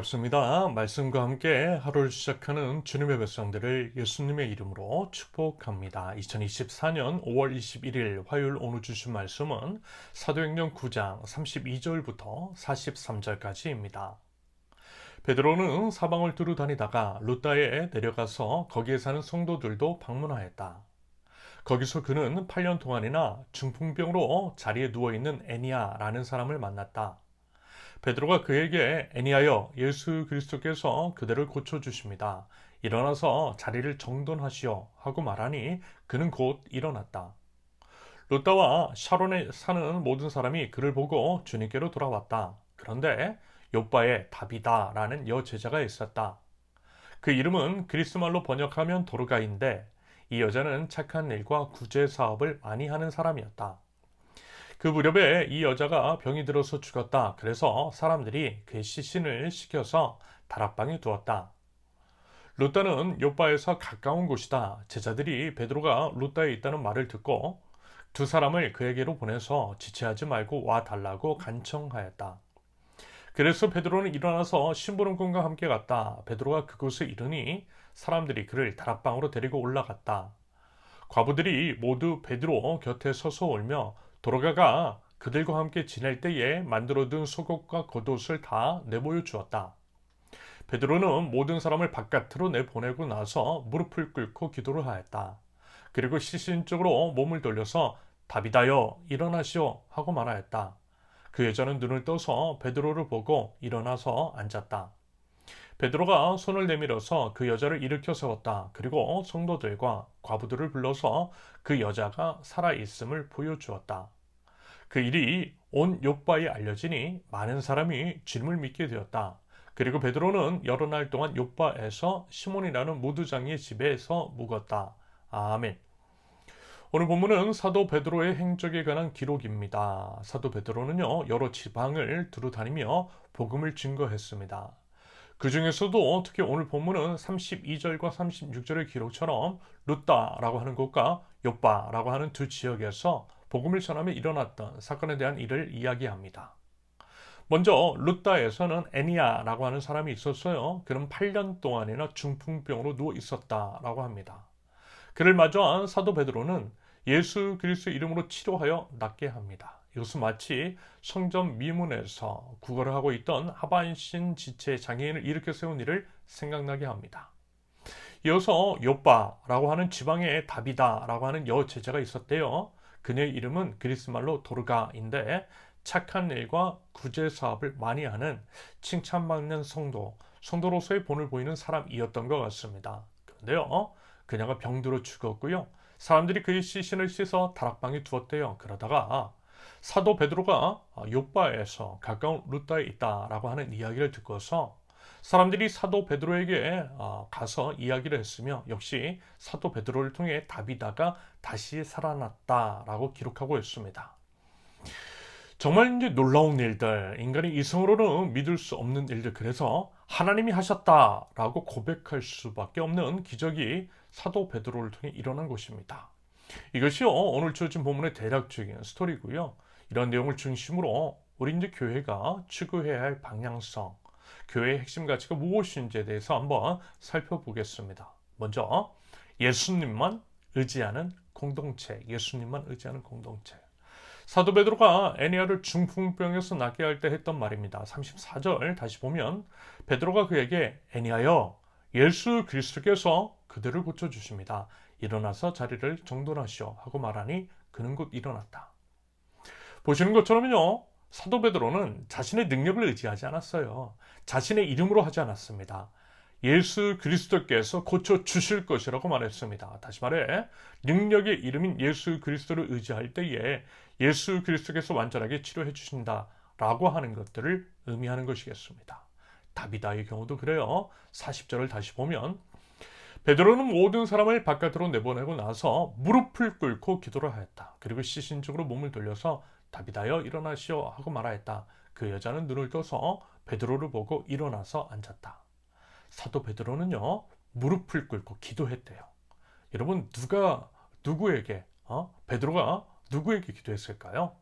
반갑습니다. 말씀과 함께 하루를 시작하는 주님의 백성들을 예수님의 이름으로 축복합니다. 2024년 5월 21일 화요일 오늘 주신 말씀은 사도행전 9장 32절부터 43절까지입니다. 베드로는 사방을 두루 다니다가 루다에 내려가서 거기에 사는 성도들도 방문하였다. 거기서 그는 8년 동안이나 중풍병으로 자리에 누워있는 애니야라는 사람을 만났다. 베드로가 그에게 애니하여 예수 그리스도께서 그대를 고쳐주십니다. 일어나서 자리를 정돈하시오 하고 말하니 그는 곧 일어났다. 롯다와 샤론에 사는 모든 사람이 그를 보고 주님께로 돌아왔다. 그런데 욥바에 다비다라는 여제자가 있었다. 그 이름은 그리스말로 번역하면 도르가인데 이 여자는 착한 일과 구제 사업을 많이 하는 사람이었다. 그 무렵에 이 여자가 병이 들어서 죽었다. 그래서 사람들이 그의 시신을 시켜서 다락방에 두었다. 룻다는 욥바에서 가까운 곳이다. 제자들이 베드로가 룻다에 있다는 말을 듣고 두 사람을 그에게로 보내서 지체하지 말고 와 달라고 간청하였다. 그래서 베드로는 일어나서 심부름꾼과 함께 갔다. 베드로가 그곳에 이르니 사람들이 그를 다락방으로 데리고 올라갔다. 과부들이 모두 베드로 곁에 서서 울며 도로가가 그들과 함께 지낼 때에 만들어둔 속옷과 겉옷을 다 내보여 주었다. 베드로는 모든 사람을 바깥으로 내보내고 나서 무릎을 꿇고 기도를 하였다. 그리고 시신 쪽으로 몸을 돌려서 다비다여 일어나시오 하고 말하였다. 그 여자는 눈을 떠서 베드로를 보고 일어나서 앉았다. 베드로가 손을 내밀어서 그 여자를 일으켜 세웠다. 그리고 성도들과 과부들을 불러서 그 여자가 살아있음을 보여주었다. 그 일이 온 욥바에 알려지니 많은 사람이 주님을 믿게 되었다. 그리고 베드로는 여러 날 동안 욥바에서 시몬이라는 무두장의 집에서 묵었다. 아멘. 오늘 본문은 사도 베드로의 행적에 관한 기록입니다. 사도 베드로는요, 여러 지방을 두루 다니며 복음을 증거했습니다. 그 중에서도 특히 오늘 본문은 32절과 36절의 기록처럼 룻다라고 하는 곳과 욥바라고 하는 두 지역에서 복음을 전하며 일어났던 사건에 대한 일을 이야기합니다. 먼저 룻다에서는 애니야라고 하는 사람이 있었어요. 그는 8년 동안이나 중풍병으로 누워 있었다라고 합니다. 그를 마주한 사도 베드로는 예수 그리스도의 이름으로 치료하여 낫게 합니다. 이것은 마치 성전 미문에서 구걸을 하고 있던 하반신 지체 장애인을 일으켜 세운 일을 생각나게 합니다. 이어서 욥바라고 하는 지방에 다비다라고 하는 여제자가 있었대요. 그녀의 이름은 그리스말로 도르가인데 착한 일과 구제 사업을 많이 하는 칭찬받는 성도로서의 본을 보이는 사람이었던 것 같습니다. 그런데요, 그녀가 병들어 죽었고요. 사람들이 그의 시신을 씻어 다락방에 두었대요. 그러다가 사도 베드로가 욥바에서 가까운 룻다에 있다라고 하는 이야기를 듣고서 사람들이 사도 베드로에게 가서 이야기를 했으며 역시 사도 베드로를 통해 다비다가 다시 살아났다라고 기록하고 있습니다. 정말 이제 놀라운 일들, 인간의 이성으로는 믿을 수 없는 일들, 그래서 하나님이 하셨다라고 고백할 수밖에 없는 기적이 사도 베드로를 통해 일어난 것입니다. 이것이요, 오늘 주어진 본문의 대략적인 스토리고요. 이런 내용을 중심으로 우리 이제 교회가 추구해야 할 방향성, 교회의 핵심 가치가 무엇인지에 대해서 한번 살펴보겠습니다. 먼저 예수님만 의지하는 공동체, 예수님만 의지하는 공동체. 사도 베드로가 애니야를 중풍병에서 낫게 할 때 했던 말입니다. 34절 다시 보면 베드로가 그에게 애니야여 예수 그리스도께서 그들을 고쳐주십니다. 일어나서 자리를 정돈하시오 하고 말하니 그는 곧 일어났다. 보시는 것처럼요, 사도 베드로는 자신의 능력을 의지하지 않았어요. 자신의 이름으로 하지 않았습니다. 예수 그리스도께서 고쳐주실 것이라고 말했습니다. 다시 말해 능력의 이름인 예수 그리스도를 의지할 때에 예수 그리스도께서 완전하게 치료해 주신다라고 하는 것들을 의미하는 것이겠습니다. 다비다의 경우도 그래요. 40절을 다시 보면 베드로는 모든 사람을 바깥으로 내보내고 나서 무릎을 꿇고 기도를 하였다. 그리고 시신적으로 몸을 돌려서 다비다여 일어나시오 하고 말하였다. 그 여자는 눈을 떠서 베드로를 보고 일어나서 앉았다. 사도 베드로는요, 무릎을 꿇고 기도했대요. 여러분, 누구에게, 베드로가 누구에게 기도했을까요?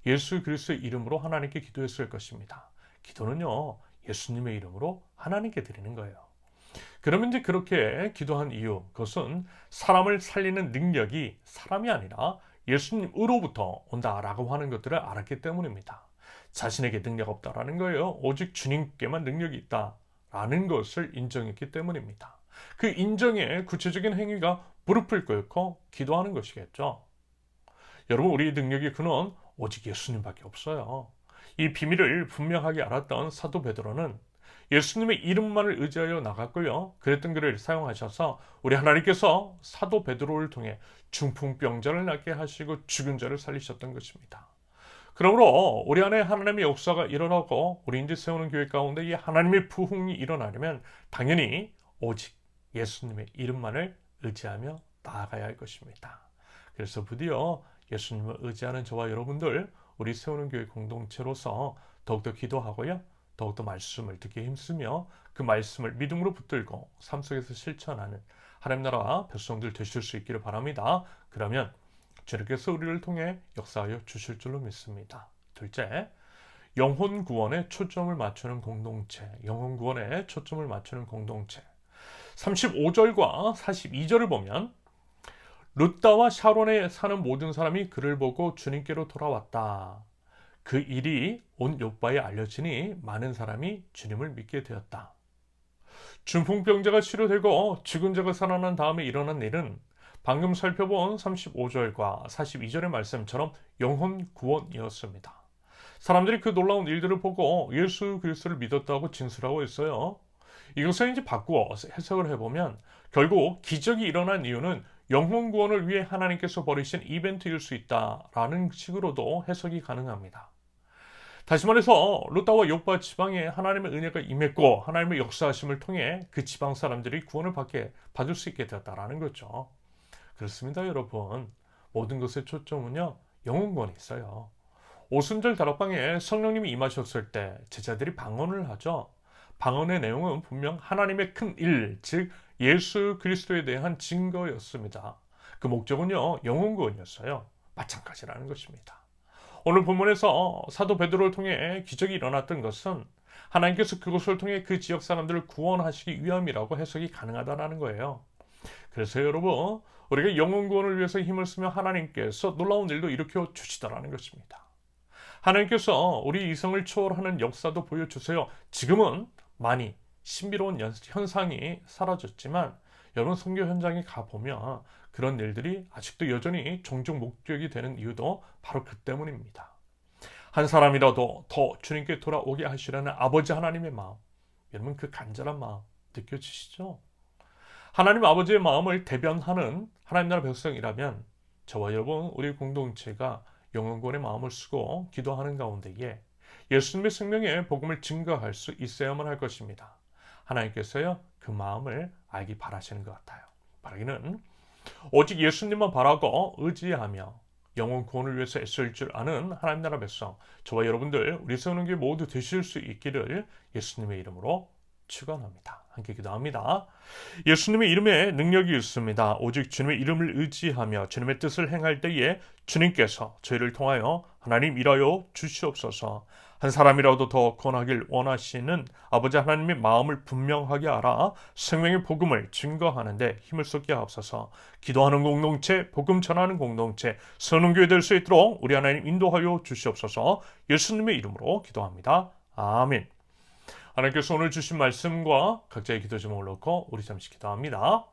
예수 그리스도의 이름으로 하나님께 기도했을 것입니다. 기도는요, 예수님의 이름으로 하나님께 드리는 거예요. 그러면 이제 그렇게 기도한 이유, 그것은 사람을 살리는 능력이 사람이 아니라 예수님으로부터 온다라고 하는 것들을 알았기 때문입니다. 자신에게 능력 없다라는 거예요. 오직 주님께만 능력이 있다라는 것을 인정했기 때문입니다. 그 인정의 구체적인 행위가 무릎을 꿇고 기도하는 것이겠죠. 여러분, 우리의 능력의 근원 오직 예수님밖에 없어요. 이 비밀을 분명하게 알았던 사도 베드로는 예수님의 이름만을 의지하여 나갔고요. 그랬던 글을 사용하셔서 우리 하나님께서 사도 베드로를 통해 중풍병자를 낫게 하시고 죽은 자를 살리셨던 것입니다. 그러므로 우리 안에 하나님의 역사가 일어나고 우리 이제 세우는 교회 가운데 이 하나님의 부흥이 일어나려면 당연히 오직 예수님의 이름만을 의지하며 나아가야 할 것입니다. 그래서 부디어 예수님을 의지하는 저와 여러분들, 우리 세우는 교회 공동체로서 더욱더 기도하고요. 더욱더 말씀을 듣기에 힘쓰며 그 말씀을 믿음으로 붙들고 삶 속에서 실천하는 하나님 나라 백성들 되실 수 있기를 바랍니다. 그러면 주님께서 우리를 통해 역사하여 주실 줄로 믿습니다. 둘째, 영혼 구원에 초점을 맞추는 공동체. 영혼 구원에 초점을 맞추는 공동체. 35절과 42절을 보면 룻다와 샤론에 사는 모든 사람이 그를 보고 주님께로 돌아왔다. 그 일이 온 욥바에 알려지니 많은 사람이 주님을 믿게 되었다. 중풍병자가 치료되고 죽은 자가 살아난 다음에 일어난 일은 방금 살펴본 35절과 42절의 말씀처럼 영혼 구원이었습니다. 사람들이 그 놀라운 일들을 보고 예수 그리스도를 믿었다고 진술하고 있어요. 이것을 이제 바꾸어 해석을 해보면 결국 기적이 일어난 이유는 영혼 구원을 위해 하나님께서 벌이신 이벤트일 수 있다라는 식으로도 해석이 가능합니다. 다시 말해서 룻다와 욥바 지방에 하나님의 은혜가 임했고 하나님의 역사하심을 통해 그 지방 사람들이 구원을 받을 수 있게 되었다라는 거죠. 그렇습니다, 여러분. 모든 것의 초점은요, 영혼 구원에 있어요. 오순절 다락방에 성령님이 임하셨을 때 제자들이 방언을 하죠. 방언의 내용은 분명 하나님의 큰 일, 즉 예수 그리스도에 대한 증거였습니다. 그 목적은요, 영혼 구원이었어요. 마찬가지라는 것입니다. 오늘 본문에서 사도 베드로를 통해 기적이 일어났던 것은 하나님께서 그것을 통해 그 지역 사람들을 구원하시기 위함이라고 해석이 가능하다는 거예요. 그래서 여러분, 우리가 영혼 구원을 위해서 힘을 쓰며 하나님께서 놀라운 일도 일으켜 주시더라는 것입니다. 하나님께서 우리 이성을 초월하는 역사도 보여주세요. 지금은 많이 신비로운 현상이 사라졌지만 여러분, 선교 현장에 가보면 그런 일들이 아직도 여전히 종종 목격이 되는 이유도 바로 그 때문입니다. 한 사람이라도 더 주님께 돌아오게 하시려는 아버지 하나님의 마음, 여러분 그 간절한 마음 느껴지시죠? 하나님 아버지의 마음을 대변하는 하나님 나라 백성이라면 저와 여러분, 우리 공동체가 영혼구원의 마음을 쓰고 기도하는 가운데에 예수님의 생명의 복음을 증거할 수 있어야만 할 것입니다. 하나님께서요, 그 마음을 알기 바라시는 것 같아요. 바라기는 오직 예수님만 바라고 의지하며 영혼 구원을 위해서 애쓸 줄 아는 하나님 나라 백성, 저와 여러분들, 우리 세우는 게 모두 되실 수 있기를 예수님의 이름으로 축원합니다. 함께 기도합니다. 예수님의 이름에 능력이 있습니다. 오직 주님의 이름을 의지하며 주님의 뜻을 행할 때에 주님께서 저희를 통하여 하나님 일하여 주시옵소서. 한 사람이라도 더 권하길 원하시는 아버지 하나님의 마음을 분명하게 알아 생명의 복음을 증거하는 데 힘을 쏟게 하옵소서. 기도하는 공동체, 복음 전하는 공동체, 선운교회 될 수 있도록 우리 하나님 인도하여 주시옵소서. 예수님의 이름으로 기도합니다. 아멘. 하나님께서 오늘 주신 말씀과 각자의 기도 제목을 놓고 우리 잠시 기도합니다.